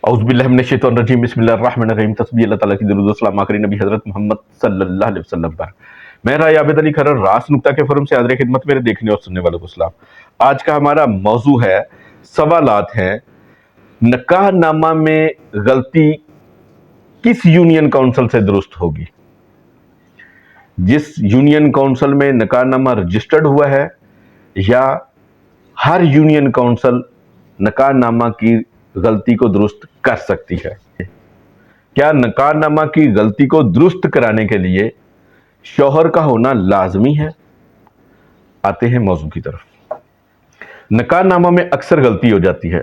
औज़ुबिल्लाहि मिनश्शैतानिर्रजीम बिस्मिल्लाहिर्रहमानिर्रहीम। तस्बीह अल्लाह ताला की दरूद व सलाम आखिरी नबी हज़रत मोहम्मद सल्लल्लाहु अलैहि वसल्लम पर। मैं राय आबिद अली खरर रास नुक्ता के फोरम से हाज़िर खिदमत मेरे देखने और सुनने वालों को सलाम। आज का हमारा मौजू है, सवालात हैं, निकाहनामा में गलती किस यूनियन काउंसिल से दुरुस्त होगी। जिस यूनियन काउंसिल में निकाहनामा रजिस्टर्ड हुआ है, या हर यूनियन काउंसिल निकाहनामा की गलती को दुरुस्त कर सकती है। क्या निकाहनामा की गलती को दुरुस्त कराने के लिए शौहर का होना लाजमी है? आते हैं मौजू की तरफ। निकाहनामा में अक्सर गलती हो जाती है,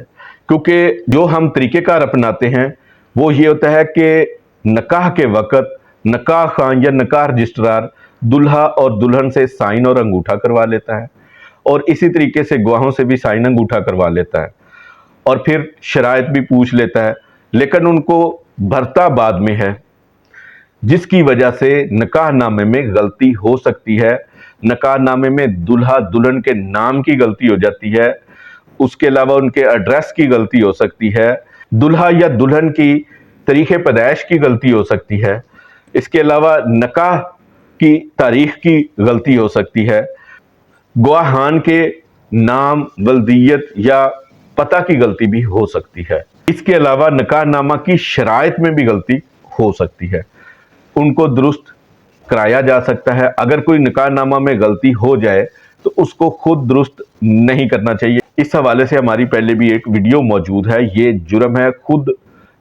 क्योंकि जो हम तरीक़ेकार अपनाते हैं वो ये होता है कि निकाह के वक़्त निकाह खान या निकाह रजिस्ट्रार दुल्हा और दुल्हन से साइन और अंगूठा करवा लेता है, और इसी तरीके से गवाहों से भी साइन अंगूठा करवा लेता है, और फिर शराइत भी पूछ लेता है, लेकिन उनको भरता बाद में है, जिसकी वजह से निकाहनामे में गलती हो सकती है। निकाहनामे में दुल्हा दुल्हन के नाम की गलती हो जाती है, उसके अलावा उनके एड्रेस की गलती हो सकती है, दुल्हा या दुल्हन की तारीख़ पैदाइश की गलती हो सकती है, इसके अलावा निकाह की तारीख़ की गलती हो सकती है, गवाहान के नाम, वल्दियत या पता की गलती भी हो सकती है। इसके अलावा निकाहनामा की शराइत में भी गलती हो सकती है, उनको दुरुस्त कराया जा सकता है। अगर कोई निकाहनामा में गलती हो जाए तो उसको खुद दुरुस्त नहीं करना चाहिए। इस हवाले से हमारी पहले भी एक वीडियो मौजूद है। ये जुर्म है खुद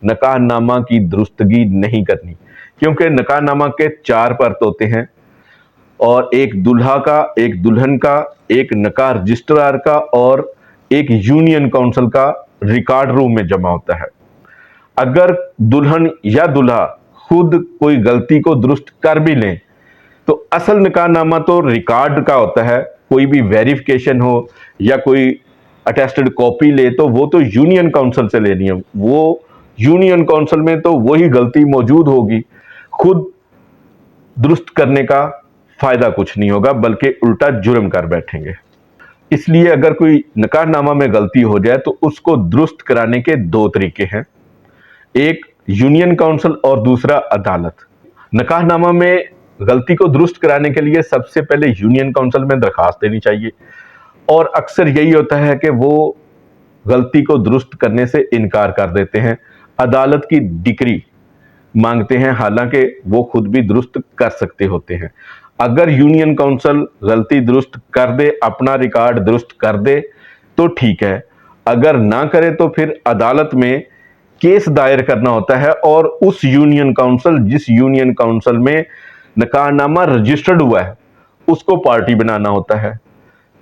निकाहनामा की दुरुस्तगी नहीं करनी, क्योंकि निकाहनामा के 4 परत होते हैं, और एक दुल्हा का, एक दुल्हन का, एक निकाह रजिस्ट्रार का और एक यूनियन काउंसिल का रिकॉर्ड रूम में जमा होता है। अगर दुल्हन या दुल्हा खुद कोई गलती को दुरुस्त कर भी लें तो असल निकाहनामा तो रिकॉर्ड का होता है। कोई भी वेरिफिकेशन हो या कोई अटेस्टेड कॉपी ले तो वो तो यूनियन काउंसिल से लेनी है। वो यूनियन काउंसिल में तो वही गलती मौजूद होगी, खुद दुरुस्त करने का फायदा कुछ नहीं होगा, बल्कि उल्टा जुर्म कर बैठेंगे। इसलिए अगर कोई निकाहनामा में गलती हो जाए तो उसको दुरुस्त कराने के 2 तरीके हैं, एक यूनियन काउंसिल और दूसरा अदालत। निकाहनामा में गलती को दुरुस्त कराने के लिए सबसे पहले यूनियन काउंसिल में दरखास्त देनी चाहिए, और अक्सर यही होता है कि वो गलती को दुरुस्त करने से इनकार कर देते हैं, अदालत की डिक्री मांगते हैं, हालांकि वो खुद भी दुरुस्त कर सकते होते हैं। अगर यूनियन काउंसिल गलती दुरुस्त कर दे, अपना रिकॉर्ड दुरुस्त कर दे तो ठीक है, अगर ना करे तो फिर अदालत में केस दायर करना होता है, और उस यूनियन काउंसिल, जिस यूनियन काउंसिल में निकाहनामा रजिस्टर्ड हुआ है, उसको पार्टी बनाना होता है,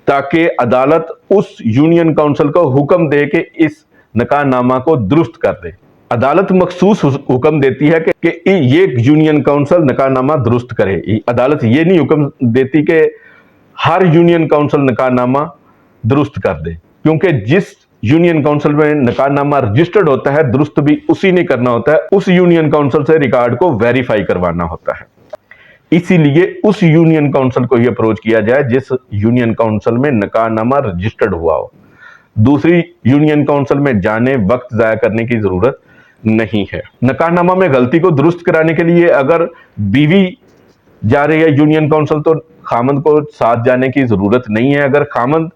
ताकि अदालत उस यूनियन काउंसिल को हुक्म दे कि इस निकाहनामा को दुरुस्त कर दे। अदालत मखसूस हुक्म देती है कि ये यूनियन काउंसिल निकाहनामा दुरुस्त करे। अदालत ये नहीं हुक्म देती कि हर यूनियन काउंसिल निकाहनामा दुरुस्त कर दे, क्योंकि जिस यूनियन काउंसिल में निकाहनामा रजिस्टर्ड होता है, दुरुस्त भी उसी ने करना होता है, उस यूनियन काउंसिल से रिकॉर्ड को वेरीफाई करवाना होता है। इसीलिए उस यूनियन काउंसिल को ही अप्रोच किया जाए जिस यूनियन काउंसिल में निकाहनामा रजिस्टर्ड हुआ हो। दूसरी यूनियन काउंसिल में जाने वक्त ज़ाया करने की ज़रूरत नहीं है। निकाहनामा में गलती को दुरुस्त कराने के लिए अगर बीवी जा रही है यूनियन काउंसिल तो खामद को साथ जाने की ज़रूरत नहीं है। अगर खामद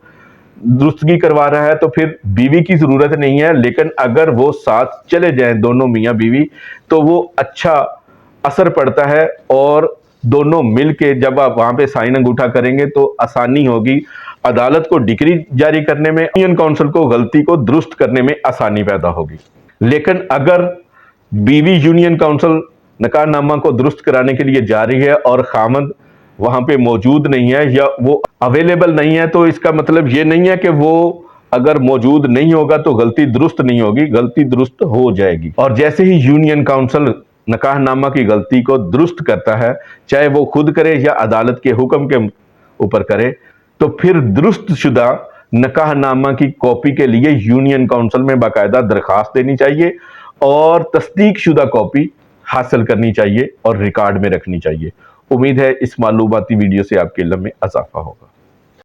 दुरुस्तगी करवा रहा है तो फिर बीवी की ज़रूरत नहीं है, लेकिन अगर वो साथ चले जाएं दोनों मियाँ बीवी तो वो अच्छा असर पड़ता है, और दोनों मिल के जब आप वहाँ पे साइन अंगूठा करेंगे तो आसानी होगी, अदालत को डिक्री जारी करने में, यूनियन काउंसिल को गलती को दुरुस्त करने में आसानी पैदा होगी। लेकिन अगर बीवी यूनियन काउंसिल निकाहनामा को दुरुस्त कराने के लिए जा रही है और खामद वहाँ पे मौजूद नहीं है या वो अवेलेबल नहीं है, तो इसका मतलब ये नहीं है कि वो अगर मौजूद नहीं होगा तो गलती दुरुस्त नहीं होगी, गलती दुरुस्त हो जाएगी। और जैसे ही यूनियन काउंसिल निकाहनामा की गलती को दुरुस्त करता है, चाहे वो खुद करे या अदालत के हुक्म के ऊपर करे, तो फिर दुरुस्त शुदा निकाहनामा की कॉपी के लिए यूनियन काउंसिल में बाकायदा दरखास्त देनी चाहिए और तस्दीक शुदा कॉपी हासिल करनी चाहिए और रिकॉर्ड में रखनी चाहिए। उम्मीद है इस मालूमाती वीडियो से आपके इल्म में इजाफा होगा।